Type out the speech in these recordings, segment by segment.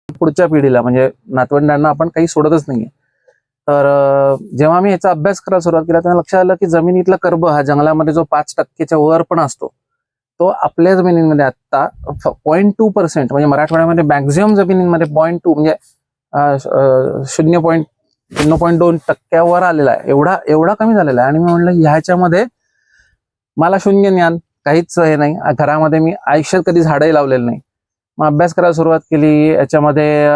पुढच्या पिढीला म्हणजे नातवंडांना आपण काही सोडतच नाहीये. तर जेव्हा मी याचा अभ्यास करायला सुरुवात केला तेव्हा लक्षात आलं की जमिनीतला कर्ब हा जंगलामध्ये जो 5% वर पण असतो तो आपल्या जमिनींमध्ये आता 0.2% म्हणजे मराठवाड्यामध्ये मॅक्झिमम जमिनींमध्ये 0.2 म्हणजे 0.2% आलेला आहे. एवढा कमी झालेला आहे. आणि मी म्हणलं ह्याच्यामध्ये मला शून्य ज्ञान, काहीच हे नाही. घरामध्ये मी आयुष्यात कधी झाडही लावलेलं नाही. मग अभ्यास करायला सुरुवात केली. याच्यामध्ये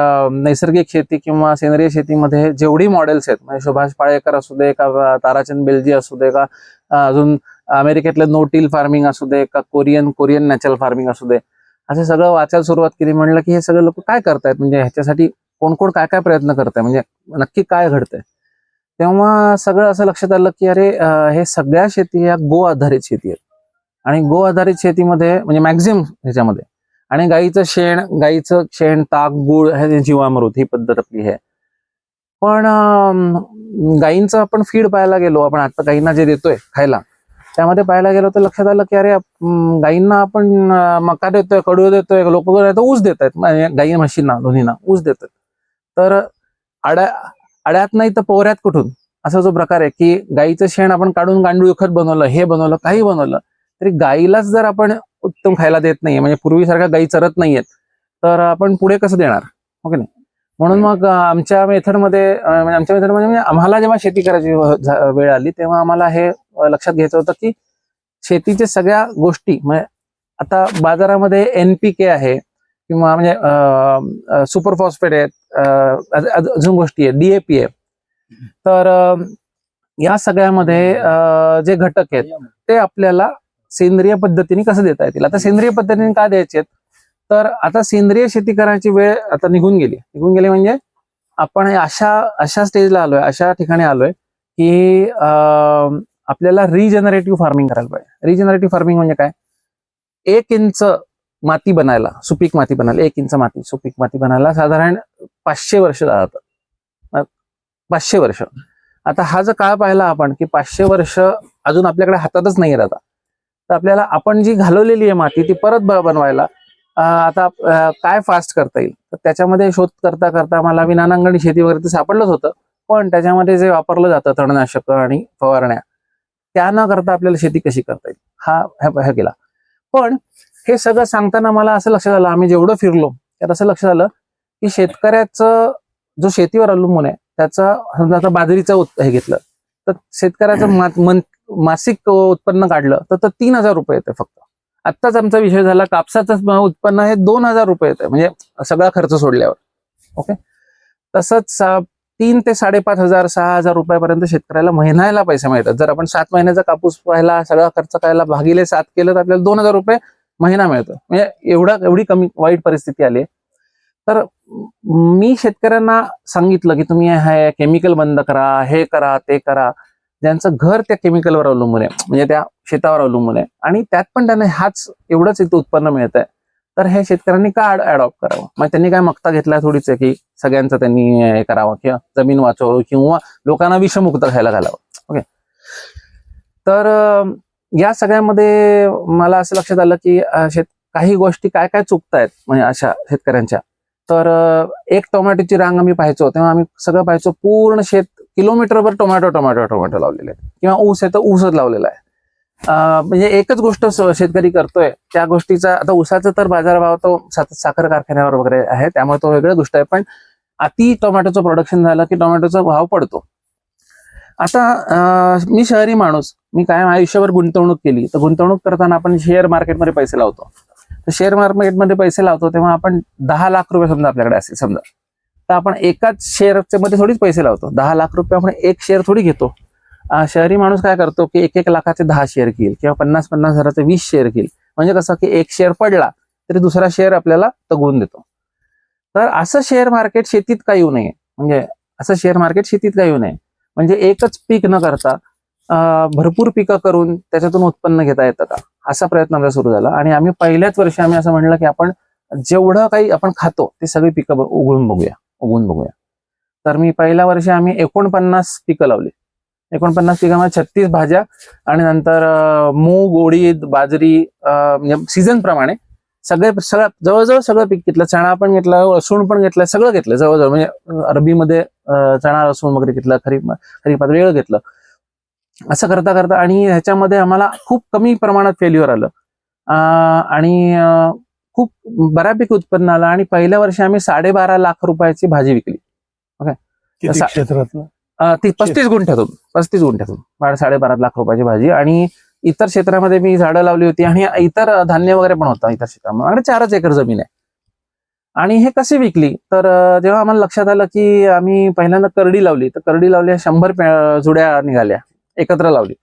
नैसर्गिक शेती किंवा सेंद्रिय शेतीमध्ये जेवढी मॉडेल्स आहेत म्हणजे सुभाष पाळेकर असू दे का ताराचंद बेलजी असू दे का अजून अमेरिकेतलं नो टिल फार्मिंग असू दे का कोरियन नॅचरल फार्मिंग असू दे, असं सगळं वाचायला सुरुवात केली. म्हणलं की हे सगळे लोक काय करतायत, म्हणजे ह्याच्यासाठी कोण कोण काय काय प्रयत्न करताय, म्हणजे नक्की काय घडतंय. तेव्हा सगळं असं लक्षात आलं की अरे हे सगळ्या शेती या गो आधारित शेती आहेत. आणि गो आधारित शेतीमध्ये म्हणजे मॅक्झिमम ह्याच्यामध्ये आणि गाईचं शेण, ताक, गुळ हे जीवामृत ही पद्धत आपली आहे. पण गाईंचं आपण फीड पाहायला गेलो, आपण आता गाईंना जे देतोय खायला त्यामध्ये पाहायला गेलो तर लक्षात आलं की अरे गाईंना आपण मका देतोय, कडू देतोय, लोक ऊस देत आहेत, म्हणजे गाई म्हशींना दोन्हींना ऊस देतात. तर अड्यात नाही तर पोहऱ्यात कुठून असा जो प्रकार आहे की गाईचं शेण आपण काढून गांडूळ खत बनवलं, हे बनवलं, काही बनवलं तरी गाईलाच जर आपण उत्तम खायला देत नाहीये, म्हणजे पूर्वीसारख्या गाई चरत नाहीयेत, तर आपण पुढे कसं देणार, हो की नाही. म्हणून मग आमच्या मेथडमध्ये म्हणजे आम्हाला जेव्हा शेती करायची वेळ आली तेव्हा आम्हाला हे लक्षात घ्यायचं होतं की शेतीच्या सगळ्या गोष्टी म्हणजे आता बाजारामध्ये NPK आहे किंवा म्हणजे सुपर फॉस्फेट आहेत, अजून गोष्टी आहेत, DAP आहे. तर या सगळ्यामध्ये जे घटक आहेत ते आपल्याला सेंद्रिय पद्धतीने कसं देता येतील. आता सेंद्रिय पद्धतीने का द्यायचे आहेत, तर आता सेंद्रिय शेती करायची वेळ आता निघून गेली म्हणजे आपण अशा स्टेजला आलोय, अशा ठिकाणी आलोय की आपल्याला रिजनरेटिव्ह फार्मिंग करायला पाहिजे. रिजनरेटिव्ह फार्मिंग म्हणजे काय, 1 इंच माती बनायला, सुपीक माती बनायला, 1 इंच माती सुपीक माती बनायला साधारण 500 वर्ष जातात. 500 वर्ष. आता हा जो काळ पाहिला आपण की 500 वर्ष अजून आपल्याकडे हातातच नाही राहता, तर आपल्याला आपण जी घालवलेली आहे माती ती परत बनवायला आता काय फास्ट करता येईल. तर त्याच्यामध्ये शोध करता करता मला विनानांगणी शेती वगैरे सापडलंच होतं, पण त्याच्यामध्ये जे वापरलं जातं तणनाशक आणि फवारण्या त्या न करता आपल्याला शेती कशी करता येईल हा केला. पण हे सगळं सांगताना मला असं लक्षात आलं, आम्ही जेवढं फिरलो त्यात असं लक्षात आलं की शेतकऱ्याचं जो शेतीवर अवलंबून आहे त्याचा समजा आता बाजरीचं हे घेतलं तर शेतकऱ्याचं मासिक उत्पन्न काढलं तर 3,000 रुपये येते फक्त. आत्ताच आमचा विषय झाला कापसाचं उत्पन्न हे 2,000 रुपये येते, म्हणजे सगळा खर्च सोडल्यावर. ओके, तसंच 3 ते 5,500 6,000 रुपयापर्यंत शेतकऱ्याला महिन्याला पैसे मिळतात. जर आपण 7 महिन्याचा कापूस पाहिला, सगळा खर्च करायला भागिले 7 केलं तर आपल्याला 2,000 रुपये महिना मिळतो. म्हणजे एवढी कमी वाईट परिस्थिती आली. तर मी शेतकऱ्यांना सांगितलं की तुम्ही हे केमिकल बंद करा, हे करा, ते करा. ज्यांचं घर त्या केमिकलवर अवलंबून आहे म्हणजे त्या शेतावर अवलंबून आहे आणि त्यात पण त्यांना एवढंच इथं उत्पन्न मिळत आहे, तर हे शेतकऱ्यांनी का अडॉप्ट करावं. मग त्यांनी काय मक्ता घेतलाय थोडीच आहे की सगळ्यांचं त्यांनी हे करावं किंवा जमीन वाचवावं किंवा लोकांना विषमुक्त खायला घालावं. ओके, तर या सगळ्यामध्ये मला असं लक्षात आलं की काही गोष्टी काय काय चुकतायत म्हणजे अशा शेतकऱ्यांच्या. तर एक टोमॅटोची रांग आम्ही पाहायचो तेव्हा आम्ही सगळं पाहायचो पूर्ण शेत किलोमीटरभर टोमॅटो लावलेले आहेत किंवा ऊस आहे तर ऊसच लावलेला आहे. म्हणजे एकच गोष्ट शेतकरी करतोय त्या गोष्टीचा, आता ऊसाचा तर बाजारभाव तो साखर कारखान्यावर वगैरे आहे त्यामुळे तो वेगळी गोष्ट आहे, पण अति टोमॅटोचं प्रोडक्शन झालं की टोमॅटोचा भाव पडतो. आता मी शहरी माणूस, मी कायम आयुष्यभर गुंतवणूक केली, तर गुंतवणूक करताना आपण शेअर मार्केटमध्ये पैसे लावतो. तर शेअर मार्केटमध्ये पैसे लावतो तेव्हा आपण 10 लाख रुपये समजा आपल्याकडे असेल समजा, तर आपण एकाच शेअरच्या मध्ये थोडीच पैसे लावतो. 10 लाख रुपये आपण एक शेअर थोडी घेतो. शहरी माणूस काय करतो की 1-1 लाखाचे 10 शेअर घेईल किंवा 50-50 हजाराचे 20 शेअर घेईल. म्हणजे कसं की एक शेअर पडला तरी दुसरा शेअर आपल्याला तगवून देतो. तर असं शेअर मार्केट शेतीत का येऊ नये, म्हणजे एकच पीक न करता भरपूर पिकं करून त्याच्यातून उत्पन्न घेता येतं का, असा प्रयत्न आमचा सुरू झाला. आणि आम्ही पहिल्याच वर्षी आम्ही असं म्हणलं की आपण जेवढं काही आपण खातो ते सगळी पिकं उगवून बघूया. तर मी पहिल्या वर्षी आम्ही 49 पिकं लावली. 49 पिकामध्ये 36 भाज्या आणि नंतर मूग, उडीद, बाजरी म्हणजे सीझन प्रमाणे सगळं जवळजवळ सगळं पीक घेतलं. चणा पण घेतला, लसूण पण घेतलं, सगळं घेतलं जवळजवळ. म्हणजे अरबीमध्ये चणा लसूण वगैरे घेतलं, खरीपात वेगळं घेतलं. असं करता करता आणि ह्याच्यामध्ये आम्हाला खूप कमी प्रमाणात फेल्युअर आलं आणि खूप बऱ्यापैकी उत्पन्न आलं. आणि पहिल्या वर्षी आम्ही 12.5 लाख रुपयाची भाजी विकली. किती क्षेत्रातलं? ती 35 गुंठ्यातून 12.5 लाख रुपयाची भाजी. आणि इतर क्षेत्रामध्ये मी झाडं लावली होती आणि इतर धान्य वगैरे पण होतं इतर क्षेत्रामध्ये. आणि 4 एकर जमीन आहे. आणि हे कशी विकली तर जेव्हा आम्हाला लक्षात आलं की आम्ही पहिल्यांदा करडी लावली, तर करडी लावली 100 जुड्या निघाल्या, एकत्र लावली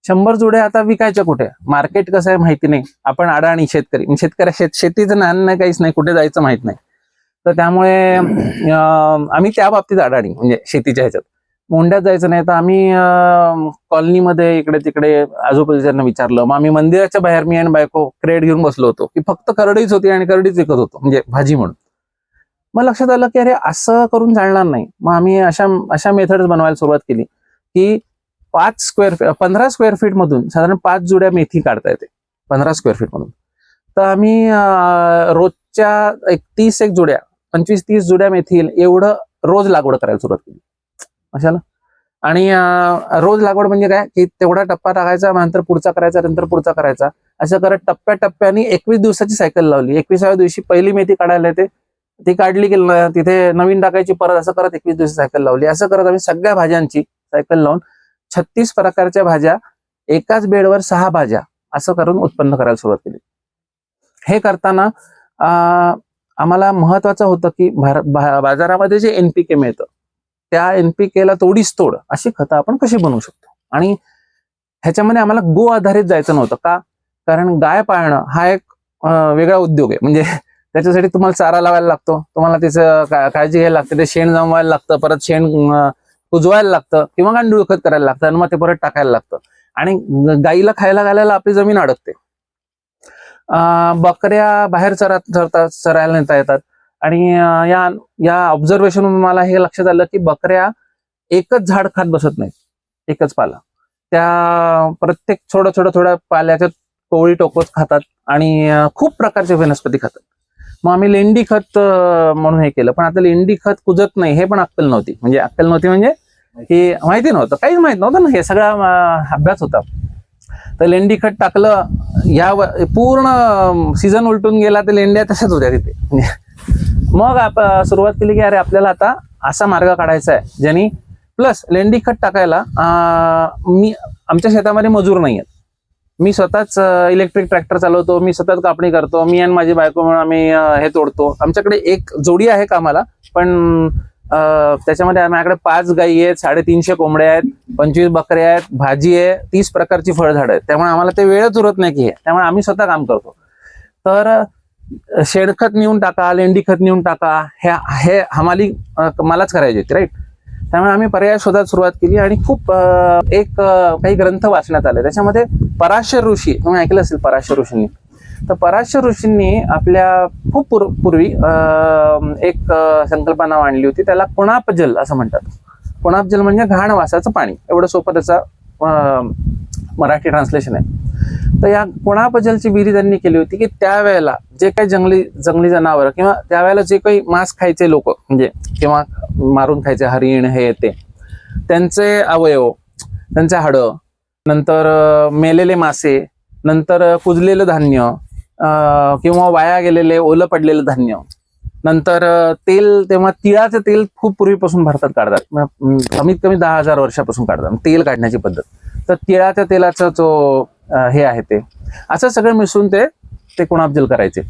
100 जुड्या. आता विकायच्या कुठे, मार्केट कसं आहे माहिती नाही, आपण अडाणी शेतकरी शेतीचं ज्ञान नाही, काहीच नाही, कुठे जायचं माहित नाही. तर त्यामुळे आम्ही त्या बाबतीत अडाणी, म्हणजे शेतीच्या ह्याच्यात मोंढ्यात जायचं नाही. तर आम्ही कॉलनीमध्ये इकडे तिकडे आजूबाजूच्यांना विचारलं. मग आम्ही मंदिराच्या बाहेर मी आणि बायको क्रेट घेऊन बसलो होतो की फक्त करडीच होती आणि करडीच विकत होतो, म्हणजे भाजी म्हणून. मग लक्षात आलं की अरे असं करून चालणार नाही. मग आम्ही अशा मेथड्स बनवायला सुरुवात केली की 15 स्क्वेअर फीट मधून साधारण 5 जुड्या मेथी काढता येते 15 स्क्वेअर फीट मधून. तर आम्ही रोजच्या 30 जुड्या 25-30 जुड्या मेथी एवढं रोज लागवड करायला सुरुवात केली अशाला. आणि रोज लागवड म्हणजे काय की तेवढा टप्पा टाकायचा, नंतर पुढचा करायचा, नंतर पुढचा करायचा, असं करत टप्प्याटप्प्याने 21 दिवसाची सायकल लावली. 21व्या दिवशी पहिली मेथी काढायला येते, ती काढली की तिथे नवीन टाकायची, परत असं करत 21 दिवसाची सायकल लावली. असं करत आम्ही सगळ्या भाज्यांची सायकल लावून 36 प्रकारच्या भाज्या, एकाच बेडवर 6 भाज्या असं करून उत्पन्न करायला सुरुवात केली. हे करताना आम्हाला महत्वाचं होतं की बाजारामध्ये जे NPK मिळतं त्या NPKला तोडीस तोड अशी खतं आपण कशी बनवू शकतो. आणि ह्याच्यामध्ये आम्हाला गो आधारित जायचं नव्हतं. का? कारण गाय पाळणं हा एक वेगळा उद्योग आहे. म्हणजे त्याच्यासाठी तुम्हाला चारा लावायला लागतो, तुम्हाला त्याचं काळजी घ्यायला लागते, ते शेण जमवायला लागतं, परत शेण कुजवायला लागतं किंवा गांडूळ खत करायला लागतं आणि मग ते परत टाकायला लागतं. आणि गाईला खायला घालायला आपली जमीन अडकते. बकऱ्या बाहेर चरायला नेता येतात. आणि या ऑब्झर्वेशन मला हे लक्षात आलं की बकऱ्या एकच झाड खात बसत नाहीत, एकच पाला. त्या प्रत्येक थोड्या पाल्याच्या कोवळी टोकच खातात आणि खूप प्रकारचे वनस्पती खातात. मग आम्ही लेंडी खत म्हणून हे केलं. पण आता लेंडी खत कुजत नाही हे पण अक्कल नव्हती. म्हणजे हे माहिती नव्हतं, काहीच माहित नव्हतं ना, हे सगळा अभ्यास होता. तर लेंडी खत टाकलं, या पूर्ण सीझन उलटून गेला, तर लेंड्या तशाच होत्या तिथे. मग सुरुवात केली की अरे आपल्याला आता असा मार्ग काढायचा आहे ज्यांनी, प्लस लेंडी खत टाकायला आमच्या शेतामध्ये मजूर नाही आहेत. मी स्वतःच इलेक्ट्रिक ट्रॅक्टर चालवतो, मी स्वतःच कापणी करतो, मी आणि माझी बायको म्हणून आम्ही हे तोडतो. आमच्याकडे एक जोडी आहे कामाला, पण त्याच्यामध्ये माझ्याकडे 5 गायी आहेत, 350 कोंबड्या आहेत, 25 बकऱ्या आहेत, भाजी आहे, 30 प्रकारची फळझाडं आहेत. त्यामुळे आम्हाला ते वेळच उरत नाही की त्यामुळे आम्ही स्वतः काम करतो. तर शेणखत नेऊन टाका, लेंडी खत नेऊन टाका, हे हमाली मलाच करायची होती, राईट. त्यामुळे आम्ही पर्याय शोधायला सुरुवात केली आणि खूप काही ग्रंथ वाचण्यात आले. त्याच्यामध्ये पराशर ऋषी, तुम्ही ऐकलं असेल पराशर ऋषींनी. तर पराशर ऋषींनी आपल्या खूप पूर्वी एक संकल्पना मांडली होती, त्याला कोणापजल असं म्हणतात. कोणापजल म्हणजे घाण वासाचं पाणी, एवढं सोपं त्याचा मराठी ट्रान्सलेशन आहे. तर या कोणापजलची विधी त्यांनी केली होती की त्यावेळेला जे काही जंगली जनावर किंवा त्यावेळेला जे काही मांस खायचे लोक, म्हणजे किंवा मारून खायचे हरिण हे येते, त्यांचे अवयव, त्यांचे हाडं, नंतर मेलेले मासे, नंतर कुजलेलं धान्य किंवा वाया गेलेले ओलं पडलेलं धान्य, नंतर तेल, तेव्हा तिळाचं तेल खूप पूर्वीपासून भारतात काढतात, कमीत कमी 10,000 वर्षापासून काढतात तेल काढण्याची पद्धत. तर तिळाच्या तेलाचा जो हे आहे ते असं सगळं मिसळून ते कोणापजल करायचे.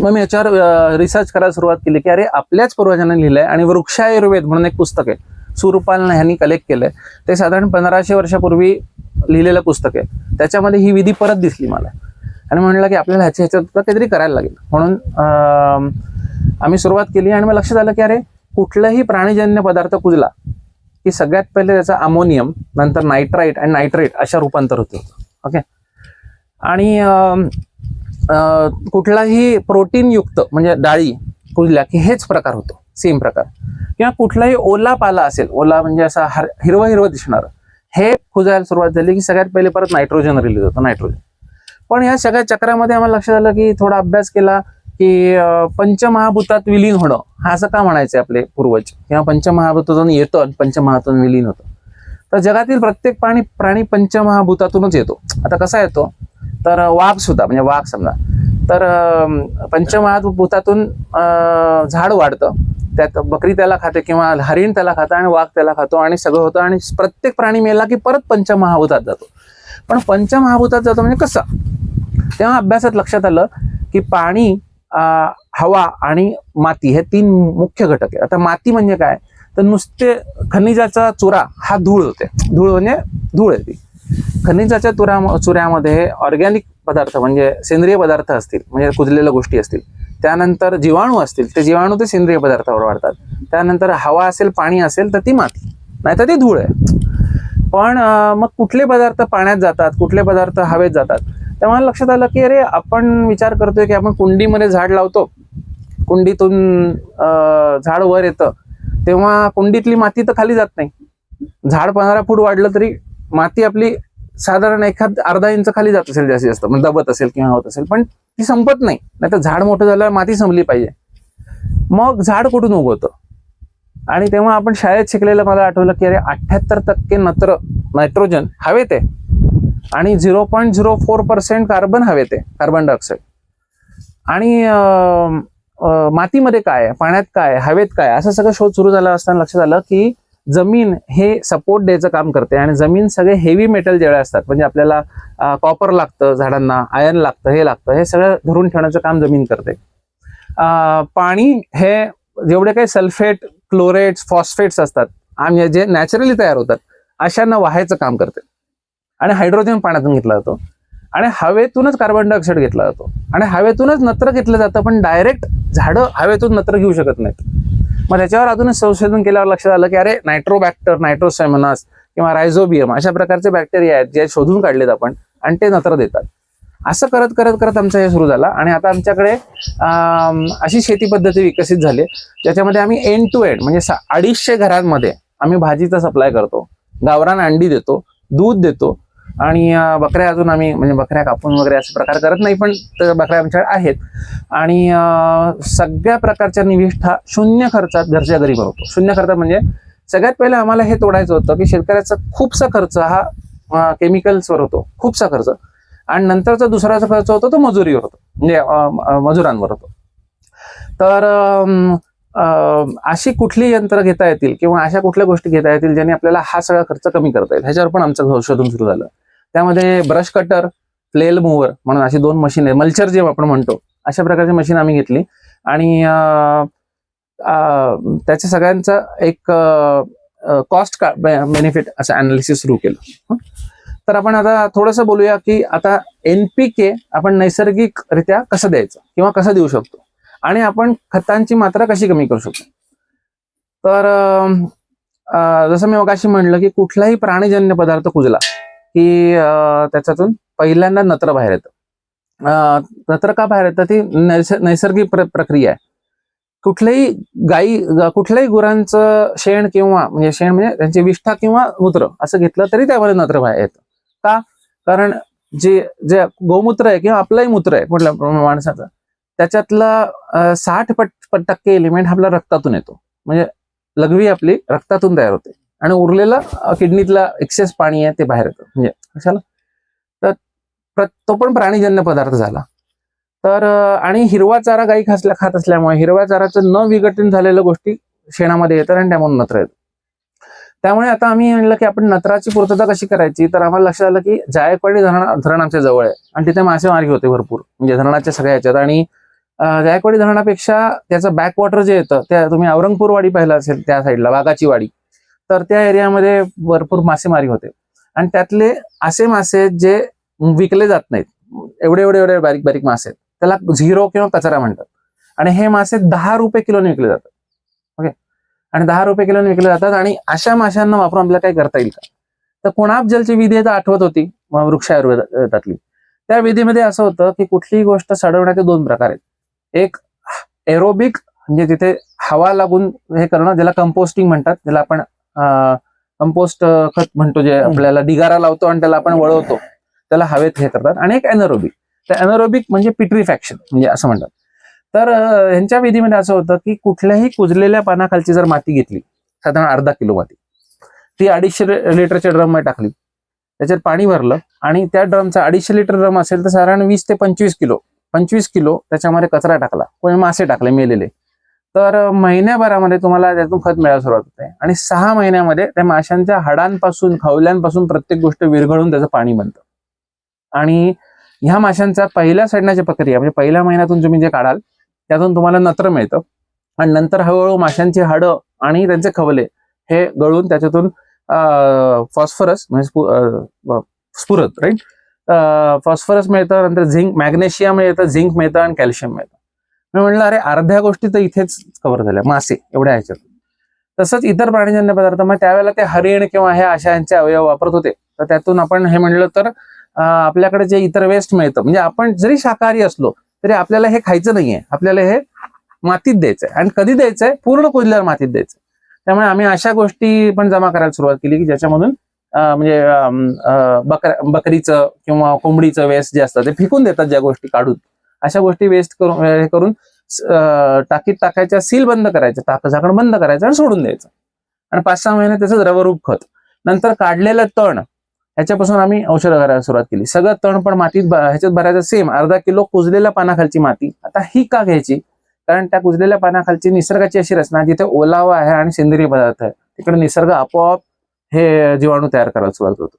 मग मी याच्यावर रिसर्च करायला सुरुवात केली की अरे आपल्याच पूर्वजांनी लिहिलंय आणि वृक्षायुर्वेद म्हणून एक पुस्तक आहे, सुरपाल ह्यांनी कलेक्ट केलंय, ते साधारण 1500 वर्षापूर्वी लिहिलेलं पुस्तक आहे. त्याच्यामध्ये ही विधी परत दिसली मला आणि म्हणलं की आपल्याला ह्याच्यात काहीतरी करायला लागेल. म्हणून आम्ही सुरुवात केली आणि मला लक्षात आलं की अरे कुठलाही प्राणीजन्य पदार्थ कुजला की सगळ्यात पहिले त्याचा अमोनियम, नंतर नायट्राईट आणि नायट्रेट अशा रूपांतर होतं. ओके. आणि कुठलाही प्रोटीन युक्त म्हणजे डाळी कुजल्या की हेच प्रकार होतो, सेम प्रकार. किंवा कुठलाही ओला पाला असेल, ओला म्हणजे असा हिरवं दिसणार, हे कुजायला सुरुवात झाली की सगळ्यात पहिले परत नायट्रोजन रिलीज होतं, नायट्रोजन. पण या सगळ्या चक्रामध्ये आम्हाला लक्षात आलं की थोडा अभ्यास केला की पंचमहाभूतात विलीन होणं हा असं का म्हणायचे आपले पूर्वज, किंवा पंचमहाभूतातून येतं आणि पंचमहाभूतातून विलीन होतं. तर जगातील प्रत्येक प्राणी पंचमहाभूतातूनच येतो. आता कसा येतो तर वाघ सुद्धा, म्हणजे वाघ समजा, तर पंचमहाभूतातून झाड वाढतं, त्यात बकरी त्याला खाते किंवा हरिण त्याला खातं आणि वाघ त्याला खातो आणि सगळं होतं, आणि प्रत्येक प्राणी मेला की परत पंचमहाभूतात जातो. पण पंचमहाभूतात जातो म्हणजे कसं, तेव्हा अभ्यासात लक्षात आलं की पाणी, हवा आणि माती हे 3 मुख्य घटक आहे. आता माती म्हणजे काय तर नुसते खनिजाचा चुरा हा धूळ होते, धूळ म्हणजे धूळ आहे ती. खनिजाच्या चुऱ्यामध्ये ऑर्गॅनिक पदार्थ म्हणजे सेंद्रिय पदार्थ असतील, म्हणजे कुजलेल्या गोष्टी असतील, त्यानंतर जीवाणू असतील, ते जीवाणू ते सेंद्रिय पदार्थावर वाढतात. त्यानंतर हवा असेल, पाणी असेल तर ती माती, नाही तर ती धूळ आहे. पण मग कुठले पदार्थ पाण्यात जातात, कुठले पदार्थ हवेत जातात, तेव्हा लक्षात आलं की अरे आपण विचार करतोय की आपण कुंडीमध्ये झाड लावतो, कुंडीतून झाड वर येतं, तेव्हा कुंडीतली माती तर खाली जात नाही. झाड 15 फूट वाढलं तरी माती आपली साधारण अर्धा इंच खाली जात असेल, जास्तीत जास्त म्हणजे दबत असेल किंवा होत असेल, पण ती संपत नाही. नाही तर झाड मोठं झालं माती संपली पाहिजे, मग झाड कुठून उगवतं. आणि तेव्हा आपण शाळेत शिकलेलं मला आठवलं की अरे 78% नायट्रोजन हवेत आहे आणि 0.04% कार्बन हवेत आहे, कार्बन डायऑक्साईड. आणि मातीमध्ये काय आहे, पाण्यात काय आहे, हवेत काय, असं सगळं शोध सुरू झाला असताना लक्षात आलं की जमीन हे सपोर्ट द्यायचं काम करते. आणि जमीन सगळे हेवी मेटल जेवढे असतात, म्हणजे आपल्याला कॉपर लागतं झाडांना, आयर्न लागतं, हे सगळं धरून ठेवण्याचं काम जमीन करते. पाणी हे जेवढे काही सल्फेट, क्लोरेट्स, फॉस्फेट्स असतात आणि जे नॅचरली तयार होतात अशांना वाहायचं काम करते. आणि हायड्रोजन पाण्यातून घेतला जातो, आणि हवेतूनच कार्बन डायऑक्साईड घेतला जातो, आणि हवेतूनच नत्र घेतलं जातं. पण डायरेक्ट झाडं हवेतून नत्र घेऊ शकत नाहीत. मग त्याच्यावर अजूनच संशोधन केल्यावर लक्षात आलं की अरे नायट्रोबॅक्टर, नायट्रोसेमनस किंवा रायझोबियम अशा प्रकारचे बॅक्टेरिया आहेत जे शोधून काढलेत आपण, आणि ते नत्र देतात. असं करत करत करत आमचं हे सुरू झालं. आणि आता आमच्याकडे अशी शेती पद्धती विकसित झाली ज्याच्यामध्ये आम्ही एंड टू एंड म्हणजे 250 घरांमध्ये आम्ही भाजीचा सप्लाय करतो, गावरान अंडी देतो, दूध देतो, आणि बकऱ्या अजून आम्ही म्हणजे बकऱ्या कापून वगैरे असे प्रकार करत नाही, पण बकऱ्या आमच्याकडे आहेत. आणि सगळ्या प्रकारच्या निविष्ठा 0 खर्चात घरच्या घरी बनवतो. 0 खर्चात म्हणजे सगळ्यात पहिले आम्हाला हे तोडायचं होतं की शेतकऱ्याचा खूपसा खर्च हा केमिकल्सवर होतो, खूपसा खर्च, आणि नंतरचा दुसराचा खर्च होतो तो मजुरीवर होतो, म्हणजे मजुरांवर होतो. तर अशी कुठली यंत्र घेता येतील किंवा अशा कुठल्या गोष्टी घेता येतील ज्याने आपल्याला हा सगळा खर्च कमी करता येईल, ह्याच्यावर पण आमचं संशोधन सुरू झालं. त्यामध्ये ब्रश कटर, फ्लेल मूव्हर म्हणून अशी 2 मशीन आहे, मल्चर जे आपण म्हणतो अशा प्रकारची मशीन आम्ही घेतली. आणि त्याच्या सगळ्यांचा एक कॉस्ट बेनिफिट असं अनालिसिस सुरू केलं. तर आपण आता थोडंसं बोलूया की आता NPK आपण नैसर्गिकरित्या कसं द्यायचं किंवा कसं देऊ शकतो, आणि आपण खतांची मात्रा कशी कमी करू शकतो. तर जसं मी मगाशी म्हणलं की कुठलाही प्राणीजन्य पदार्थ कुजला की त्याच्यातून पहिल्यांदा नत्र बाहेर येतं. नत्र का बाहेर येतं, ती नैसर्गिक प्रक्रिया आहे. कुठल्याही गुरांचं शेण किंवा म्हणजे शेण म्हणजे त्यांची विष्ठा किंवा मूत्र असं घेतलं तरी त्यामध्ये नत्र बाहेर येतं. का? कारण जे गोमूत्र आहे किंवा आपलंही मूत्र आहे कुठल्या माणसाचं, त्याच्यातला 60% एलिमेंट आपल्या रक्तातून येतो, म्हणजे लघवी आपली रक्तातून तयार होते, आणि उरलेलं किडनीतला एक्सेस पाणी आहे ते बाहेर येतं. म्हणजे कशाला, तर तो पण प्राणीजन्य पदार्थ झाला. तर आणि हिरवा चारा गाई खात असल्यामुळे हिरव्या चाराचं न विघटन झालेल्या गोष्टी शेणामध्ये येतात आणि त्यामुळे नत्र येतं. त्यामुळे आता आम्ही म्हणलं की आपण नत्राची पूर्तता कशी करायची, तर आम्हाला लक्षात आलं की जायकवाडी धरण आमच्या जवळ आहे आणि तिथे मासेमारी होते भरपूर, म्हणजे धरणाच्या सगळ्या याच्यात. आणि जायकवाडी धरणापेक्षा त्याचं बॅकवॉटर जे येतं, त्या तुम्ही औरंगपूर वाडी पाहिलं असेल त्या साईडला, वाघाची वाडी, तर त्या एरियामध्ये भरपूर मासेमारी होते. आणि त्यातले असे मासे जे विकले जात नाहीत, एवढे बारीक बारीक मासे, त्याला झिरो किंवा कचरा म्हणतात. आणि हे मासे 10 रुपये किलोने विकले जातात. ओके, आणि 10 रुपये किलोने विकले जातात. आणि अशा माशांना वापरून आपल्याला काय करता येईल का, तर कुणाब जलची विधी आता आठवत होती वृक्ष आयुर्वेदातली. त्या विधीमध्ये असं होतं की कुठलीही गोष्ट सडवण्याचे 2 प्रकार आहेत. एक एरोबिक, म्हणजे तिथे हवा लागून हे करणं, ज्याला कंपोस्टिंग म्हणतात, ज्याला आपण कंपोस्ट खत म्हणतो, जे आपल्याला ढिगारा लावतो आणि त्याला आपण वळवतो, त्याला हवेत हे करतात, आणि एक एनरोबिक. तर एनरोबिक म्हणजे पिट्रीफॅक्शन म्हणजे असं म्हणतात. तर ह्यांच्या विधीमध्ये असं होतं की कुठल्याही कुजलेल्या पानाखालची जर माती घेतली, साधारण अर्धा किलो माती, ती 250 लिटरच्या ड्रम मध्ये टाकली, त्याच्यात पाणी भरलं, आणि त्या ड्रमचा 250 लिटर ड्रम असेल तर साधारण 20 ते 25 किलो त्याच्यामध्ये कचरा टाकला, कोणी मासे टाकले मेलेले, तर महिन्याभरामध्ये तुम्हाला त्यातून खत मिळायला सुरुवात होते. आणि 6 महिन्यामध्ये त्या माशांच्या हाडांपासून, खवल्यांपासून प्रत्येक गोष्ट विरघळून त्याचं पाणी बनतं. आणि ह्या माशांचा पहिल्या सडण्याची प्रक्रिया म्हणजे पहिल्या महिन्यातून तुम्ही जे काढाल त्यातून तुम्हाला नत्र मिळतं, आणि नंतर हळूहळू माशांची हाडं आणि त्यांचे खवले हे गळून त्याच्यातून फॉस्फरस म्हणजे स्फुरत, राईट, फॉस्फरस मिळतं, नंतर झिंक, मॅग्नेशियम मिळतं, झिंक मिळतं, आणि कॅल्शियम मिळतं. मी म्हणलं अरे अर्ध्या गोष्टी तर इथेच कव्हर झाल्या, मासे एवढ्या ह्याच्यात. तसंच इतर प्राणीजन्य पदार्थ, मग त्यावेळेला ते हरिण किंवा ह्या अशा यांचे अवयव वापरत होते. तर त्यातून आपण हे म्हणलं तर आपल्याकडे जे इतर वेस्ट मिळतं, म्हणजे आपण जरी शाकाहारी असलो तरी आपल्याला हे खायचं नाहीये, आपल्याला हे मातीत द्यायचंय. आणि कधी द्यायचंय? पूर्ण कुजल्यावर मातीत द्यायचं. त्यामुळे आम्ही अशा गोष्टी पण जमा करायला सुरुवात केली की ज्याच्यामधून बकरीचं किंवा कोंबडीचं वेस्ट जे असतं ते फेकून देतात, ज्या गोष्टी काढून, अशा गोष्टी वेस्ट करून हे करून टाकीत टाकायच्या, सील बंद करायचं, टाक झाकण बंद करायचं आणि सोडून द्यायचं. आणि 5-6 महिने त्याचं द्रवरूप खत. नंतर काढलेलं तण ह्याच्यापासून आम्ही औषधं करायला सुरुवात केली. सगळं तण पण मातीत ह्याच्यात भरायचं, सेम अर्धा किलो कुजलेल्या पानाखालची माती. आता ही का घ्यायची? कारण त्या कुजलेल्या पानाखालची निसर्गाची अशी रचना, जिथे ओलावा आहे आणि सेंद्रिय पदार्थ आहे, तिकडे निसर्ग आपोआप हे जीवाणू तयार करायला सुरुवात होतो.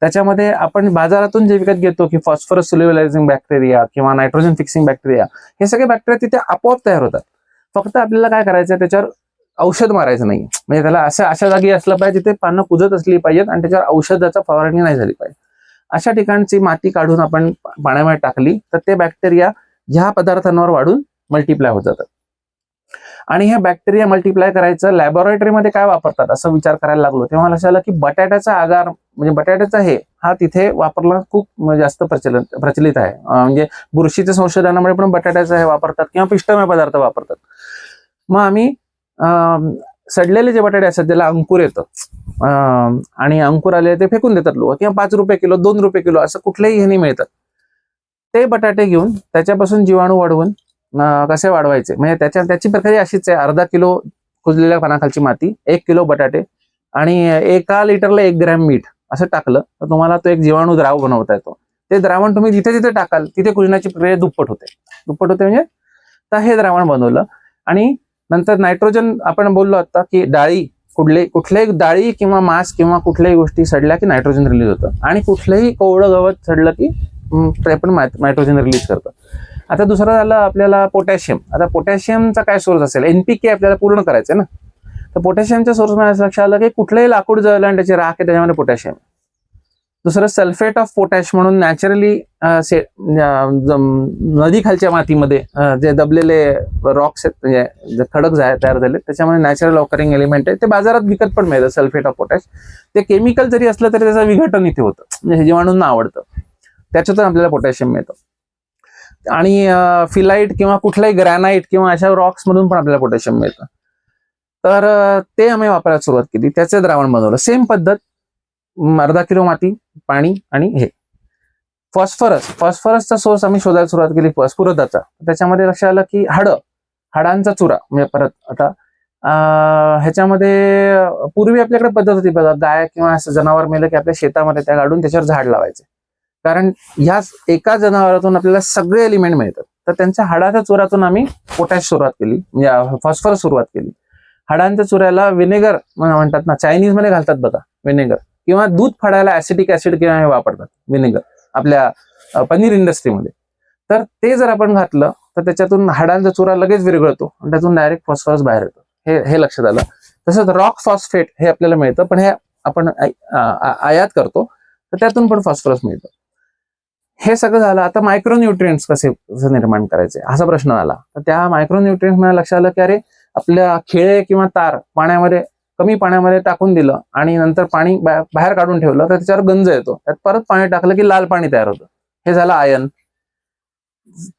त्याच्यामध्ये आपण बाजारातून जे विकत घेतो की फॉस्फरस सोल्युबलायझिंग बॅक्टेरिया किंवा नायट्रोजन फिक्सिंग बॅक्टेरिया, हे सगळे बॅक्टेरिया तिथे आपोआप तयार होतात. फक्त आपल्याला काय करायचं, त्याच्यावर औषध मारायचं नाही. म्हणजे त्याला अशा जागी असलं पाहिजे जिथे पानं कुजत असली पाहिजेत आणि त्याच्यावर औषधाचा फवारणी नाही झाली पाहिजे. अशा ठिकाणची माती काढून आपण पाण्यामध्ये टाकली तर ते बॅक्टेरिया ह्या पदार्थांवर वाढून मल्टिप्लाय होत जातात. आणि हे बॅक्टेरिया मल्टिप्लाय करायचं लॅबोरेटरीमध्ये काय वापरतात असं विचार करायला लागलो तेव्हा लक्षात आलं की बटाट्याचा आगार म्हणजे बटाट्याचा हा तिथे वापरला खूप जास्त प्रचलित आहे. म्हणजे बुरशीच्या संशोधनामुळे पण बटाट्याचा हे वापरतात किंवा पिष्टमय पदार्थ वापरतात. मग आम्ही सडलेले जे बटाटे असतात ज्याला अंकुर येतं आणि अंकुर आले ते फेकून देतात लोक, किंवा 5 रुपये किलो 2 रुपये किलो असं कुठल्याही ह्यानी मिळतात. ते बटाटे घेऊन त्याच्यापासून जीवाणू वाढवून कसे वाढवायचे, म्हणजे त्याची प्रक्रिया अशीच आहे. अर्धा किलो कुजलेल्या पानाखालची माती, 1 किलो बटाटे आणि 1 लिटरला 1 ग्रॅम मीठ असं टाकलं तर तुम्हाला तो एक जीवाणू द्राव बनवता येतो. ते द्रावण तुम्ही जिथे जिथे टाकाल तिथे कुजण्याची प्रक्रिया दुप्पट होते म्हणजे तर हे द्रावण बनवलं. आणि नंतर नायट्रोजन आपण बोललो आता की डाळी कुठल्याही डाळी किंवा मांस किंवा कुठल्याही गोष्टी सडल्या की नायट्रोजन रिलीज होतं, आणि कुठलंही कोवळं गवत सडलं की ते पण नायट्रोजन रिलीज करतं. आता दुसरं झालं आपल्याला पोटॅशियम. आता पोटॅशियमचा काय सोर्स असेल, NPK आपल्याला पूर्ण करायचं आहे ना, तर पोटॅशियमच्या सोर्स मध्ये लक्षात आलं की कुठलंही लाकूड जळलं आणि त्याची राख आहे त्याच्यामध्ये पोटॅशियम. दुसरं सल्फेट ऑफ पोटॅश म्हणून नॅचरली नदी खालच्या मातीमध्ये जे दबलेले रॉक्स आहेत म्हणजे खडक तयार झाले त्याच्यामध्ये नॅचरल ऑकरिंग एलिमेंट आहे, ते बाजारात विकत पण मिळतं सल्फेट ऑफ पोटॅश. ते केमिकल जरी असलं तरी त्याचं विघटन इथे होतं, म्हणजे जीवाणूंना आवडतं, त्याच्यातून आपल्याला पोटॅशियम मिळतं. आणि फिलाइट किंवा कुठलाही ग्रॅनाइट किंवा अशा रॉक्स मधून पण आपल्याला पोटॅशियम मिळतं. तर ते आम्ही वापरायला सुरुवात केली, त्याचं द्रावण बनवलं. सेम पद्धत, अर्धा किलो माती, पाणी आणि हे फॉस्फरसचा सोर्स आम्ही शोधायला सुरुवात केली स्फुरदाचा. त्याच्यामध्ये लक्षात आलं की हाडांचा चुरा, म्हणजे परत आता ह्याच्यामध्ये पूर्वी आपल्याकडे पद्धत होती बघा, गाय किंवा असं जनावर मेलं की आपल्या शेतामध्ये त्या काढून त्याच्यावर झाड लावायचे, कारण ह्या एका जनावरातून आपल्याला सगळे एलिमेंट मिळतात. तर त्यांच्या हाडाच्या चुरातून आम्ही पोटॅश सुरुवात केली, म्हणजे फॉस्फरस सुरुवात केली. हाडांच्या चुऱ्याला विनेगर म्हणतात ना, चायनीज मध्ये घालतात बघा विनेगर, किंवा दूध फाडायला ऍसिटिक ऍसिड किंवा हे वापरतात विनेगर आपल्या पनीर इंडस्ट्रीमध्ये. तर ते जर आपण घातलं तर त्याच्यातून हाडांचा चुरा लगेच विरघळतो आणि त्यातून डायरेक्ट फॉस्फरस बाहेर येतो. हे लक्षात आलं. तसंच रॉक फॉस्फेट हे आपल्याला मिळतं, पण हे आपण आयात करतो, तर त्यातून पण फॉस्फरस मिळतं. हे सगळं झालं. आता मायक्रोन्यूट्रिएंट्स कसे निर्माण करायचे असा प्रश्न आला. तर त्या मायक्रोन्यूट्रिएंट्स मला लक्षात आलं की अरे आपल्या खिळे किंवा तार कमी पाण्यामध्ये टाकून दिलं आणि नंतर पाणी बाहेर काढून ठेवलं तर त्याच्यावर गंज येतो, त्यात परत पाणी टाकलं की लाल पाणी तयार होतं. हे झालं आयन.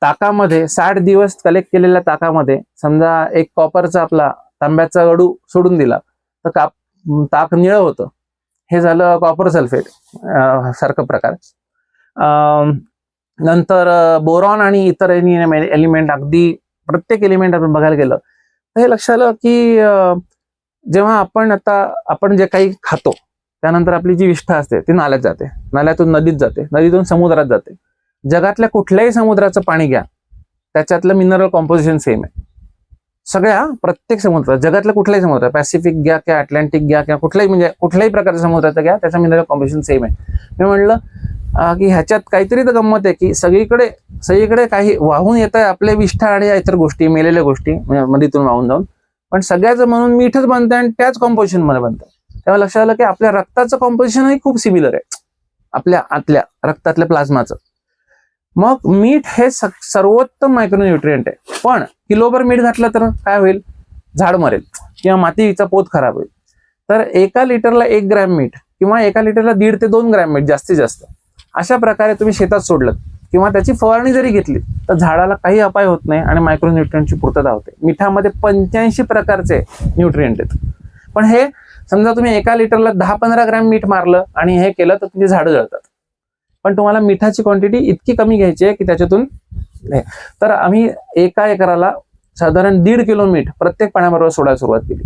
ताकामध्ये 60 दिवस कलेक्ट केलेल्या ताकामध्ये समजा एक कॉपरचा आपला तांब्याचा गडू सोडून दिला तर ताक निळं होतं. हे झालं कॉपर सल्फेट सारखं प्रकार. नंतर बोरॉन आणि इतर एलिमेंट, अगदी प्रत्येक एलिमेंट आपण बघायला गेलं तर हे लक्षात आलं की जेव्हा आपण जे काही खातो त्यानंतर आपली जी विष्ठा असते ती नाल्यात जाते, नाल्यातून नदीत जाते, नदीतून समुद्रात जाते. जगातल्या कुठल्याही समुद्राचं पाणी घ्या, त्याच्यातलं मिनरल कॉम्पोजिशन सेम आहे. प्रत्येक समुद्र, जगातल्या कुठल्याही समुद्र, पॅसिफिक घ्या किंवा अटलांटिक घ्या किंवा कुठल्याही प्रकारच्या समुद्राचं घ्या, त्याचं मिनरल कॉम्पोजिशन सेम आहे. मी म्हणलं की ह्याच्यात काहीतरी तर गंमत आहे की सगळीकडे काही वाहून येत आहे आपले विष्ठा आणि इतर गोष्टी, मेलेल्या गोष्टी नदीतून वाहून जाऊन, पण सगळ्याचं म्हणून मीठच बनतं आणि त्याच कॉम्पोजिशन मध्ये बनतं. तेव्हा लक्षात आलं की आपल्या रक्ताचं कॉम्पोजिशनही खूप सिमिलर आहे आपल्या आतल्या रक्तातल्या प्लाझ्माचं. मग मीठ हे सर्वोत्तम मायक्रोन्यूट्रिएंट आहे, पण किलोभर मीठ घातलं तर काय होईल? झाड मरेल किंवा मातीचा पोत खराब होईल. तर 1 लिटरला 1 ग्रॅम मीठ किंवा 1 लिटरला 1.5 ते 2 ग्रॅम मीठ जास्तीत जास्त अशा प्रकारे तुम्ही शेतात सोडलं किंवा त्याची फवारणी जरी घेतली तर झाडाला काही अपाय होत नाही आणि मायक्रोन्यूट्रिएंटची पूर्तता होते. मिठामध्ये 85 प्रकारचे न्यूट्रिएंट आहेत. पण हे समजा तुम्ही 1 लिटरला 10-15 ग्रॅम मीठ मारलं आणि हे केलं तर तुमची झाडं जळतात. पण तुम्हाला मिठाची क्वांटिटी इतकी कमी घ्यायची आहे की त्याच्यातून तर आम्ही 1 एकराला साधारण 1.5 किलो मीठ प्रत्येक पाण्याबरोबर सोडायला सुरुवात केली.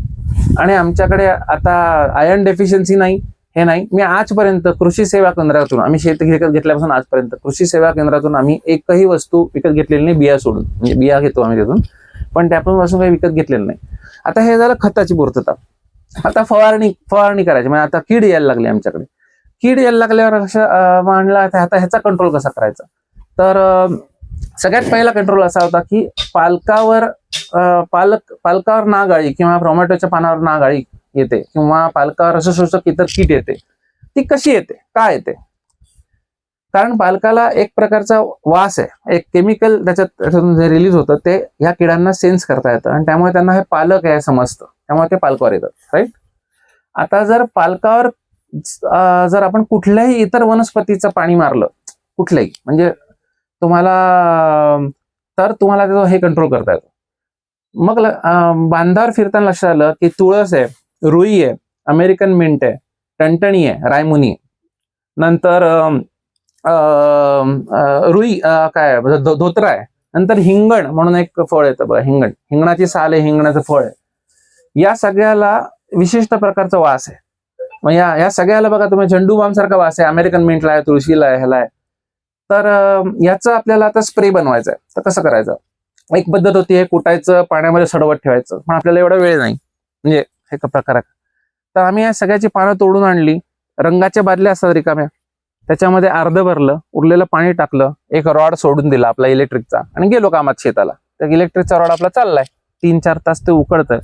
आणि आमच्याकडे आता आयर्न डेफिशियन्सी नाही, हे नाही. मी आजपर्यंत कृषी सेवा केंद्रातून, आम्ही शेत विकत घेतल्यापासून आजपर्यंत कृषी सेवा केंद्रातून आम्ही एकही वस्तू विकत घेतलेली नाही, बिया सोडून. म्हणजे बिया घेतो आम्ही तिथून, पण त्यापासून काही विकत घेतलेलं नाही. आता हे झालं खताची पूर्तता. आता फवारणी करायची, म्हणजे आता कीड यायला लागली आमच्याकडे. कीड यायला लागल्यावर म्हणलं आता ह्याचा कंट्रोल कसा करायचा? तर सगळ्यात पहिला कंट्रोल असा होता की पालकावर नागाळी किंवा टोमॅटोच्या पानावर नागाळी येते किंवा पालकावर रसशोषक इतर कीट येते. ती कशी येते, काय येते? कारण पालकाला एक प्रकारचा वास आहे, एक केमिकल त्याच्यातून जे रिलीज होतं ते ह्या किडांना सेन्स करता येतं आणि त्यामुळे त्यांना हे पालक आहे समजतं, त्यामुळे ते पालकावर येतात, राईट? आता जर पालकावर जर आपण कुठल्याही इतर वनस्पतीचं पाणी मारलं, कुठल्याही, म्हणजे तुम्हाला हे कंट्रोल करता येतं. मग बांधावर फिरताना लक्षात आलं की तुळस आहे, रुई आहे, अमेरिकन मिंट आहे, टणटणी आहे, रायमुनी आहे, नंतर रुई धोत्रा आहे, नंतर हिंगण म्हणून एक फळ येतं बघा, हिंगणाची साल आहे, हिंगणाचं फळ आहे. या सगळ्याला विशिष्ट प्रकारचा वास आहे. मग या सगळ्याला बघा तुम्ही झेंडूबाम सारखा वास आहे, अमेरिकन मिंटला आहे, तुळशीला आहे, ह्याला आहे. तर याचं आपल्याला आता स्प्रे बनवायचं आहे. तर कसं करायचं? एक पद्धत होती, हे कुटायचं, पाण्यामध्ये सडवत ठेवायचं, पण आपल्याला एवढा वेळ नाही, म्हणजे हे प्रकार आहे. तर आम्ही या सगळ्याची पानं तोडून आणली, रंगाच्या बादल्या असतात रिकाम्या, त्याच्यामध्ये अर्ध भरलं, उरलेलं पाणी टाकलं, एक रॉड सोडून दिला आपला इलेक्ट्रिकचा आणि गेलो कामात शेताला. तर इलेक्ट्रिकचा रॉड आपला चाललाय, 3-4 तास ते उकळतंय.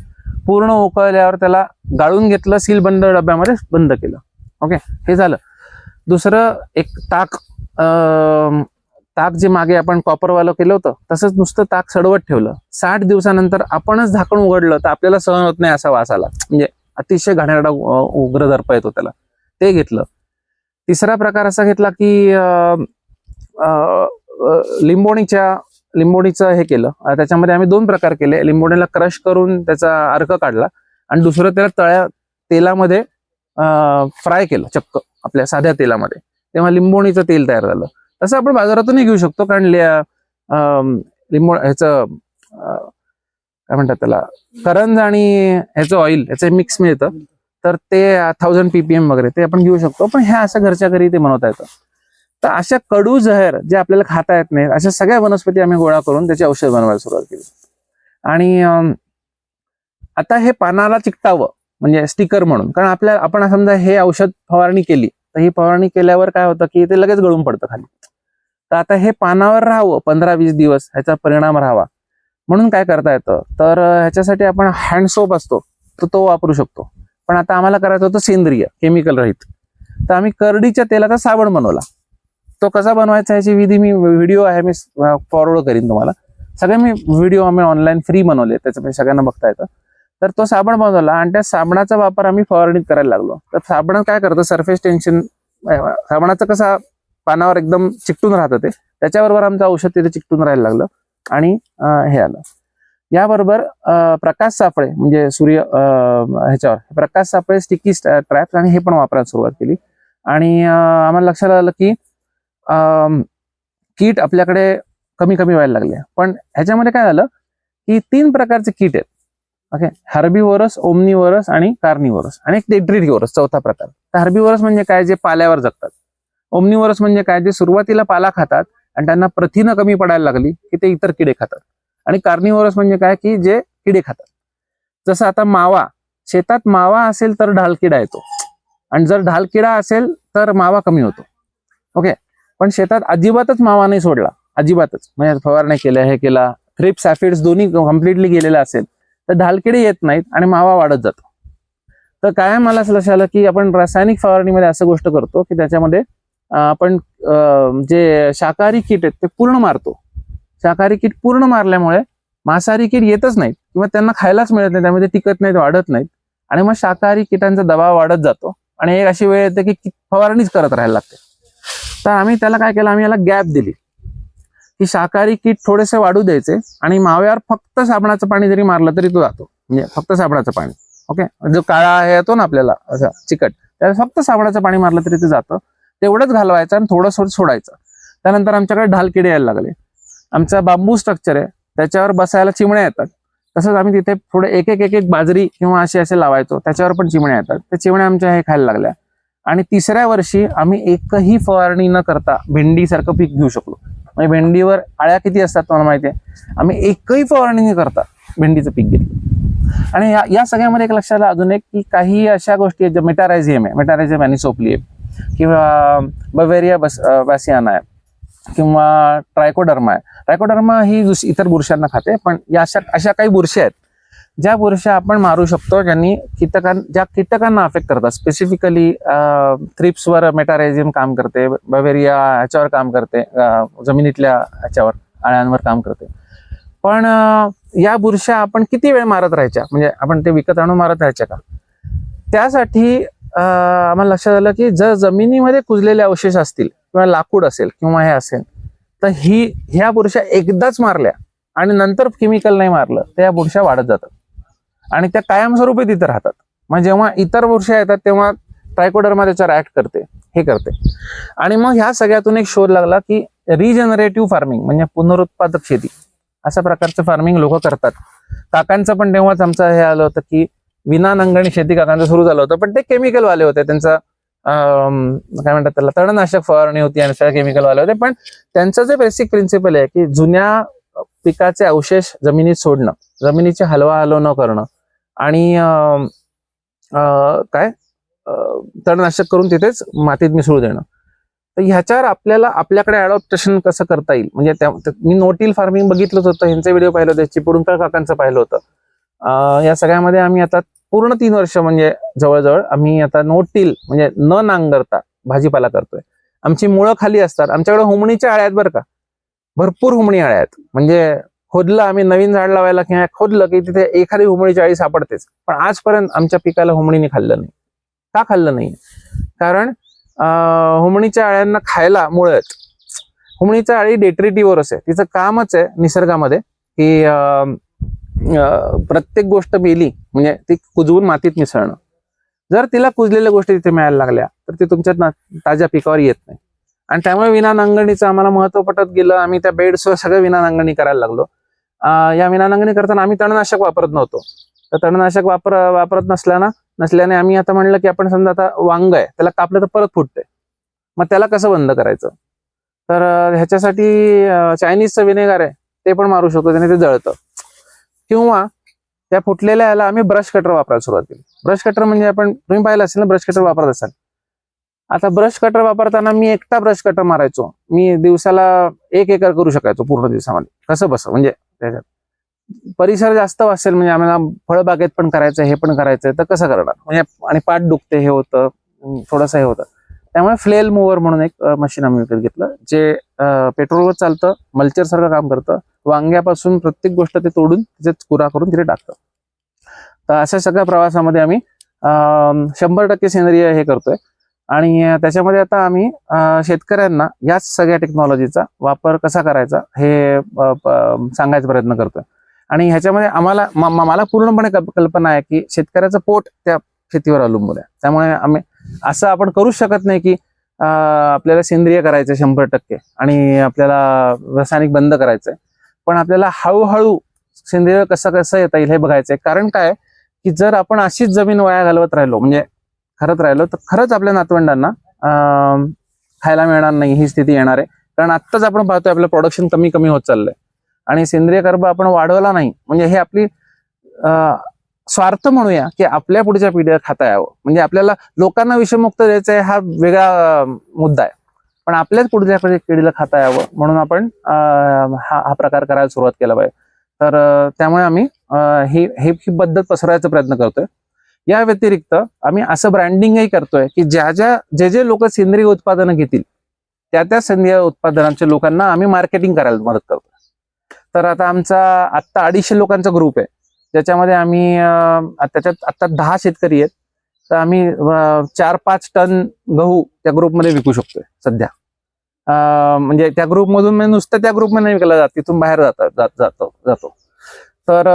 पूर्ण उकळल्यावर त्याला गाळून घेतलं, सीलबंद डब्यामध्ये बंद केलं. ओके, हे झालं. दुसरं, एक ताक जे मागे आपण कॉपरवालं केलं होतं तसंच नुसतं ताक सडवत ठेवलं. 60 दिवसानंतर आपणच झाकण उघडलं तर आपल्याला सहन होत नाही असा वास आला, म्हणजे अतिशय घाणेरडा उग्र दर्प येतो त्याला, ते घेतलं. तिसरा प्रकार असा घेतला की लिंबोणीचं हे केलं. त्याच्यामध्ये आम्ही 2 प्रकार केले. लिंबोणीला क्रश करून त्याचा अर्क काढला आणि दुसरं त्याला तेलामध्ये फ्राय केलं, चक्क आपल्या साध्या तेलामध्ये, तेव्हा लिंबोणीचं तेल तयार झालं. तसं आपण बाजारातूनही घेऊ शकतो, कारण ह्याचं काय म्हणतात त्याला, करंज आणि ह्याचं ऑइल, ह्याचं मिक्स मिळतं, तर ते 1000 ppm वगैरे ते आपण घेऊ शकतो. पण ह्या असं घरच्या घरी ते बनवता येतं. तर अशा कडू जहर जे आपल्याला खाता येत नाही अशा सगळ्या वनस्पती आम्ही गोळा करून त्याची औषध बनवायला सुरुवात केली. आणि आता हे पानाला चिकटावं, म्हणजे स्टिकर म्हणून, कारण आपण समजा हे औषध फवारणी केली तर ही फवारणी केल्यावर काय होतं की ते लगेच गळून पडतं खाली. तर आता हे पानावर राहावं 15-20 दिवस, ह्याचा परिणाम राहावा म्हणून काय करता येतं, तर ह्याच्यासाठी आपण हँड सोप असतो तर तो वापरू शकतो. पण आता आम्हाला करायचं होतं सेंद्रिय, केमिकल रहित. तर आम्ही करडीच्या तेलाचा साबण बनवला. तो कसा बनवायचा ह्याची विधी व्हिडिओ आहे, मी फॉरवर्ड करीन तुम्हाला. सगळे व्हिडिओ आम्ही ऑनलाईन फ्री बनवले, त्याच्यामध्ये सगळ्यांना बघता येतं. तर तो साबण बनवला आणि त्या साबणाचा वापर आम्ही फवारणीत करायला लागलो. तर साबण काय करतं, सरफेस टेन्शन, साबणाचं कसा पानावर एकदम चिकटून राहतं ते, त्याच्याबरोबर आमचं औषध तिथे चिकटून राहायला लागलं आणि हे आलं. याबरोबर प्रकाश सापळे, म्हणजे ह्याच्यावर प्रकाश सापळे स्टिकी ट्रॅप्स, आणि हे पण वापरायला सुरुवात केली. आणि आम्हाला लक्षात आलं की कीट आपल्याकडे कमी कमी व्हायला लागले. पण ह्याच्यामध्ये काय झालं की 3 प्रकारचे कीट आहेत. ओके, हर्बीवोरस, ओमनीवोरस आणि कार्निवोरस, आणि एक डेट्रिटिवोरस चौथा प्रकार. तर हर्बीवोरस म्हणजे काय, जे पाल्यावर जगतात. ओमनीवोरस म्हणजे काय, जे सुरुवातीला पाला खातात आणि त्यांना प्रथिनं कमी पडायला लागली की ते इतर किडे खातात. आणि कार्निवोरस म्हणजे काय, की जे किडे खातात. जसं आता मावा, शेतात मावा असेल तर ढालकिडा येतो, आणि जर ढालकिडा असेल तर मावा कमी होतो. ओके, पण शेतात अजिबातच मावा नाही सोडला, अजिबातच, म्हणजे फवारणी केल्या, हे केला, थ्रिप्स, ऍफिड्स दोन्ही कम्प्लिटली गेलेलं असेल तर ढालकिडे येत नाहीत आणि मावा वाढत जातो. तर काय मला असं लक्षात आलं की आपण रासायनिक फवारणीमध्ये असं गोष्ट करतो की त्याच्यामध्ये आपण जे शाकाहारी कीट आहेत ते पूर्ण मारतो. शाकाहारी कीट पूर्ण मारल्यामुळे मांसाहारी कीट येतच नाहीत किंवा त्यांना खायलाच मिळत नाही, त्यामध्ये टिकत नाहीत, वाढत नाहीत, आणि मग शाकाहारी कीटांचा दबाव वाढत जातो आणि एक अशी वेळ येते की फवारणीच करत राहायला लागते. तर आम्ही त्याला काय केलं, आम्ही याला गॅप दिली की शाकाहारी कीट थोडेसे वाढू द्यायचे आणि माव्यावर फक्त साबणाचं पाणी जरी मारलं तरी तो जातो, म्हणजे फक्त साबणाचं पाणी. ओके, जो काळा हे येतो ना आपल्याला असं चिकट, त्याला फक्त साबणाचं पाणी मारलं तरी ते जातं. तेवढंच घालवायचं आणि थोडं सोडायचं. त्यानंतर आमच्याकडे ढालकिडे यायला लागले. आमचा बांबू स्ट्रक्चर आहे, त्याच्यावर बसायला चिमण्या येतात. तसंच आम्ही तिथे थोडे एक एक बाजरी किंवा असे लावायचो, त्याच्यावर पण चिमण्या येतात. त्या चिमण्या आमच्या हे खायला लागल्या. आणि 3ऱ्या वर्षी आम्ही एकही फवारणी न करता भेंडीसारखं पीक घेऊ शकलो. म्हणजे भेंडीवर आळ्या किती असतात तुम्हाला माहिती आहे, आम्ही एकही फवारणी न करता भेंडीचं पीक घेतलं. आणि या सगळ्यामध्ये एक लक्षात आलं अजून एक, की काही अशा गोष्टी आहेत ज्या मेटारायझियम आहे, मेटारायझियम अॅनिसोप्ली आहे, किंवा बवेरिया बॅसियाना आहे, किंवा ट्रायकोडर्मा आहे. ट्रायकोडर्मा ही इतर बुरशांना खाते, पण या अशा काही बुरशी आहेत ज्या बुरशा आपण मारू शकतो, ज्या कीटकांना अफेक्ट करतात. स्पेसिफिकली थ्रिप्सवर मेटारायझियम काम करते, बवेरिया ह्याच्यावर काम करते, जमिनीतल्या ह्याच्यावर आळ्यांवर काम करते. पण या बुरशा आपण किती वेळ मारत राहायच्या, म्हणजे आपण ते विकत आणून मारत राहायच्या का? त्यासाठी आम्हाला लक्षात आलं की जर जमिनीमध्ये कुजलेले अवशेष असतील किंवा लाकूड असेल किंवा हे असेल तर ह्या बुरशा एकदाच मारल्या आणि नंतर केमिकल नाही मारलं तर या बुरशा वाढत जातात आणि त्या कायमस्वरूपी तिथे राहतात. मग जेव्हा इतर बुरशा येतात तेव्हा ट्रायकोडर्मा त्याच्यावर ऍक्ट करते, हे करते. आणि मग ह्या सगळ्यातून एक शोध लागला की रिजनरेटिव्ह फार्मिंग म्हणजे पुनरुत्पादक शेती, अशा प्रकारचं फार्मिंग लोक करतात. काकांचं पण तेव्हाच आमचं हे आलं होतं की विना नांगरणी शेती काकांचं सुरू झालं होतं, पण ते केमिकल वाले होते. त्यांचं काय म्हणतात त्याला, तणनाशक फवारणी होती आणि सगळं केमिकल वाले होते. पण त्यांचं जे बेसिक प्रिन्सिपल आहे की जुन्या पिकाचे अवशेष जमिनीत सोडणं, जमिनीची हलवाहलव न करणं आणि तणनाशक करून तिथेच मातीत मिसळू देणं. तर ह्याच्यावर आपल्याकडे अडॉप्टेशन कसं करता येईल, म्हणजे मी नोटिल फार्मिंग बघितलंच होतं, ह्यांचे व्हिडिओ पाहिले होते, चिपळूणकर काकांचं पाहिलं होतं. या सगळ्यामध्ये आम्ही आता पूर्ण 3 वर्ष म्हणजे जवळजवळ आम्ही आता नोटिल म्हणजे न नांगरता भाजीपाला करतोय. आमची मुळं खाली असतात, आमच्याकडे हुमणीच्या आळ्या आहेत बरं का, भरपूर हुमणी आळ्या आहेत. म्हणजे खोदलं आम्ही नवीन झाड लावायला किंवा खोदलं की तिथे एखादी हुमणीची आळी सापडतेच. पण आजपर्यंत आमच्या पिकाला हुमणीने खाल्लं नाही. का खाल्लं नाही? कारण हुमणीच्या आळ्यांना खायला मुळं आहेत. हुमणीच्या आळी डेट्रिटिव्होरस आहे, तिचं कामच आहे निसर्गामध्ये की प्रत्येक गोष्ट मेली म्हणजे ती कुजवून मातीत मिसळणं. जर तिला कुजलेल्या गोष्टी तिथे मिळायला लागल्या तर ती तुमच्या ताज्या पिकावर येत नाही. आणि त्यामुळे विना नांगरणीचं आम्हाला महत्व पटत गेलं. आम्ही त्या बेड्सवर सगळं विना नांगरणी करायला लागलो. या विना नांगरणी करताना आम्ही तणनाशक वापरत नव्हतो. तर तणनाशक वापरत नसल्याने आम्ही आता म्हणलं की आपण समजा आता वांग आहे, त्याला कापलं तर परत फुटते, मग त्याला कसं बंद करायचं? तर ह्याच्यासाठी चायनीजचं विनेगर आहे ते पण मारू शकतो, त्याने ते जळतं. किंवा त्या फुटलेल्या याला आम्ही ब्रश कटर वापरायला सुरुवात केली. ब्रश कटर म्हणजे तुम्ही पाहिलं असेल ना, ब्रश कटर वापरत असाल. आता ब्रश कटर वापरताना मी एकटा ब्रश कटर मारायचो. मी दिवसाला 1 एकर करू शकायचो पूर्ण दिवसामध्ये. कसं बसं म्हणजे त्याच्यात परिसर जास्त असेल, म्हणजे आम्हाला फळबागेत पण करायचं, हे पण करायचंय, तर कसं करणार म्हणजे, आणि पाठ दुखते, हे होतं, थोडंसं हे होतं. त्यामुळे फ्लेल मूव्हर म्हणून एक मशीन आम्ही विकत घेतलं, जे पेट्रोलवर चालतं, मल्चर सारखं काम करतं. वांग्यापासून प्रत्येक गोष्ट ते तोडून त्याच्यात कुरा करून तिथे टाकतं. तर अशा सगळ्या प्रवासामध्ये आम्ही 100% सेंद्रिय हे करतोय. आणि त्याच्यामध्ये आता आम्ही शेतकऱ्यांना याच सगळ्या टेक्नॉलॉजीचा वापर कसा करायचा हे सांगायचा प्रयत्न करतोय. आणि ह्याच्यामध्ये मला पूर्णपणे कल्पना आहे की शेतकऱ्याचं पोट त्या शेतीवर अवलंबून आहे. त्यामुळे आपण करूच शकत नाही की आपल्याला सेंद्रिय करायचं 100% आणि आपल्याला रासायनिक बंद करायचंय, पण आपल्याला हळूहळू सेंद्रिय कसं कसं येता येईल हे बघायचंय. कारण काय की जर आपण अशीच जमीन वाया घालवत राहिलो, म्हणजे खरंच राहिलो, तर खरंच आपल्या नातवंडांना खायला मिळणार नाही ही स्थिती येणार आहे. कारण आत्ताच आपण पाहतोय आपलं प्रोडक्शन कमी कमी होत चाललंय आणि सेंद्रिय कर्ब आपण वाढवला नाही म्हणजे हे आपली स्वार्थ म्हणूया की आपल्या पुढच्या पिढीला खाता यावं, म्हणजे आपल्याला लोकांना विषमुक्त द्यायचं आहे हा वेगळा मुद्दा आहे, पण आपल्याच पुढच्या पिढीला खाता यावं म्हणून आपण हा प्रकार करायला सुरुवात केला पाहिजे. तर त्यामुळे आम्ही ही पद्धत पसरवायचा प्रयत्न करतोय. या व्यतिरिक्त आम्ही असं ब्रँडिंगही करतोय की जे लोक सेंद्रिय उत्पादनं घेतील त्या सेंद्रिय उत्पादनांच्या लोकांना आम्ही मार्केटिंग करायला मदत करतो. तर आता आत्ता 250 लोकांचा ग्रुप आहे, ज्याच्यामध्ये आम्ही त्याच्यात आता 10 शेतकरी आहेत. तर आम्ही 4-5 टन गहू त्या ग्रुपमध्ये विकू शकतोय सध्या. म्हणजे त्या ग्रुपमधून म्हणजे नुसतं त्या ग्रुपमध्ये नाही विकला जात, तिथून बाहेर जातो. तर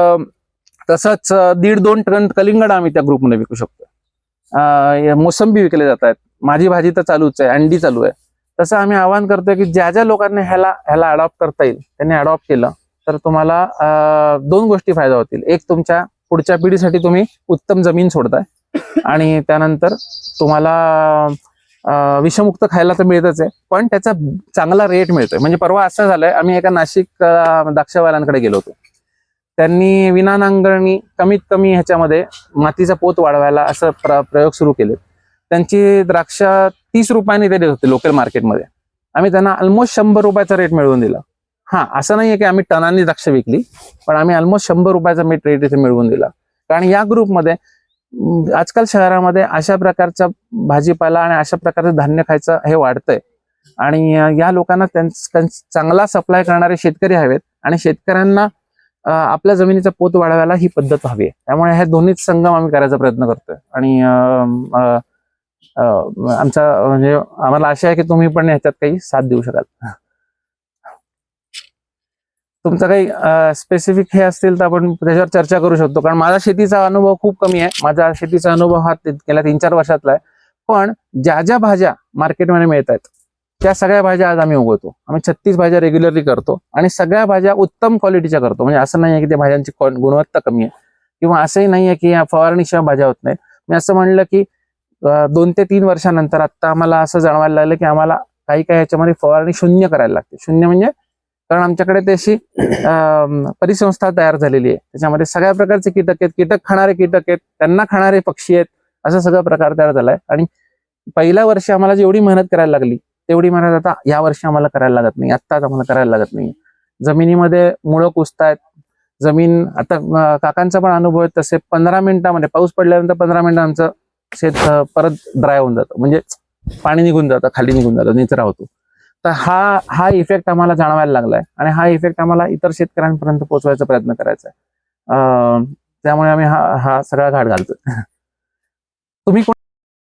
तसंच 1.5-2 टन कलिंगड आम्ही त्या ग्रुपमध्ये विकू शकतोय. मोसंबी विकले जात आहेत, माझी भाजी तर चालूच आहे, अंडी चालू आहे. तसं आम्ही आवाहन करतोय की ज्या लोकांना ह्याला अडॉप्ट करता येईल त्यांनी अडॉप्ट केलं तर तुम्हाला 2 गोष्टी फायदा होतील. एक, तुमच्या पुढच्या पिढीसाठी तुम्ही उत्तम जमीन सोडताय आणि त्यानंतर तुम्हाला विषमुक्त खायला तर मिळतच आहे, पण त्याचा चांगला रेट मिळतोय. म्हणजे परवा असं झालंय, आम्ही एका नाशिक द्राक्षवाल्यांकडे गेलो होतो. त्यांनी विना नांगरणी कमीत कमी ह्याच्यामध्ये मातीचा पोत वाढवायला असं प्रयोग सुरू केले. त्यांची द्राक्ष 30 रुपयांनी ते देत होते लोकल मार्केटमध्ये. आम्ही त्यांना ऑलमोस्ट 100 रुपयाचा रेट मिळवून दिला. असं नाहीये की आम्ही टनांनी द्राक्ष विकली, पण आम्ही ऑलमोस्ट 100 रुपयाचा रेट इथे मिळवून दिला. कारण या ग्रुपमध्ये आजकाल शहरामध्ये अशा प्रकारचा भाजीपाला आणि अशा प्रकारचं धान्य खायचं हे वाढतंय आणि या लोकांना चांगला सप्लाय करणारे शेतकरी हवेत आणि शेतकऱ्यांना आपल्या जमिनीचा पोत वाढवायला ही पद्धत हवी आहे. त्यामुळे हे दोन्हीच संगम आम्ही करायचा प्रयत्न करतोय आणि म्हणजे आम्हाला आशा आहे की तुम्ही पण ह्याच्यात काही साथ देऊ शकाल. तुमचं काही स्पेसिफिक हे असतील तर आपण त्याच्यावर चर्चा करू शकतो. कारण माझा शेतीचा अनुभव खूप कमी आहे, माझा शेतीचा अनुभव हा गेल्या 3-4 वर्षातला आहे. पण ज्या भाज्या मार्केटमध्ये मिळत आहेत त्या सगळ्या भाज्या आज आम्ही उगवतो. आम्ही 36 भाज्या रेग्युलरली करतो आणि सगळ्या भाज्या उत्तम क्वालिटीच्या करतो. म्हणजे असं नाही आहे की त्या भाज्यांची गुणवत्ता कमी आहे किंवा असंही नाही आहे की फवारणीशिवाय भाज्या होत नाहीत. मी असं म्हणलं की 2 ते 3 वर्षानंतर आता आम्हाला असं जाणवायला लागलं की आम्हाला काही ह्याच्यामध्ये फवारणी शून्य करायला लागते. शून्य म्हणजे कारण आमच्याकडे तशी परिसंस्था तयार झालेली आहे, त्याच्यामध्ये सगळ्या प्रकारचे कीटक आहेत, कीटक खाणारे कीटक आहेत, त्यांना खाणारे पक्षी आहेत, असं सगळं प्रकार तयार झालाय. आणि पहिल्या वर्षी आम्हाला जेवढी मेहनत करायला लागली तेवढी मेहनत आता या वर्षी आम्हाला करायला लागत नाही, आत्ताच आम्हाला करायला लागत नाही. जमिनीमध्ये मुळं कुसतायत, जमीन आता काकांचा पण अनुभव आहे तसे 15 मिनिटामध्ये पाऊस पडल्यानंतर 15 मिनिटात आमचं शेत परत ड्राय होऊन जातं, म्हणजे पाणी निघून जातं, खाली निघून जातं, निचरा होतो. तर हा इफेक्ट आम्हाला जाणवायला लागलाय आणि हा इफेक्ट आम्हाला इतर शेतकऱ्यांपर्यंत पोहोचवायचा प्रयत्न करायचा आहे. त्यामुळे आम्ही हा सगळा घाट घालतोय. तुम्ही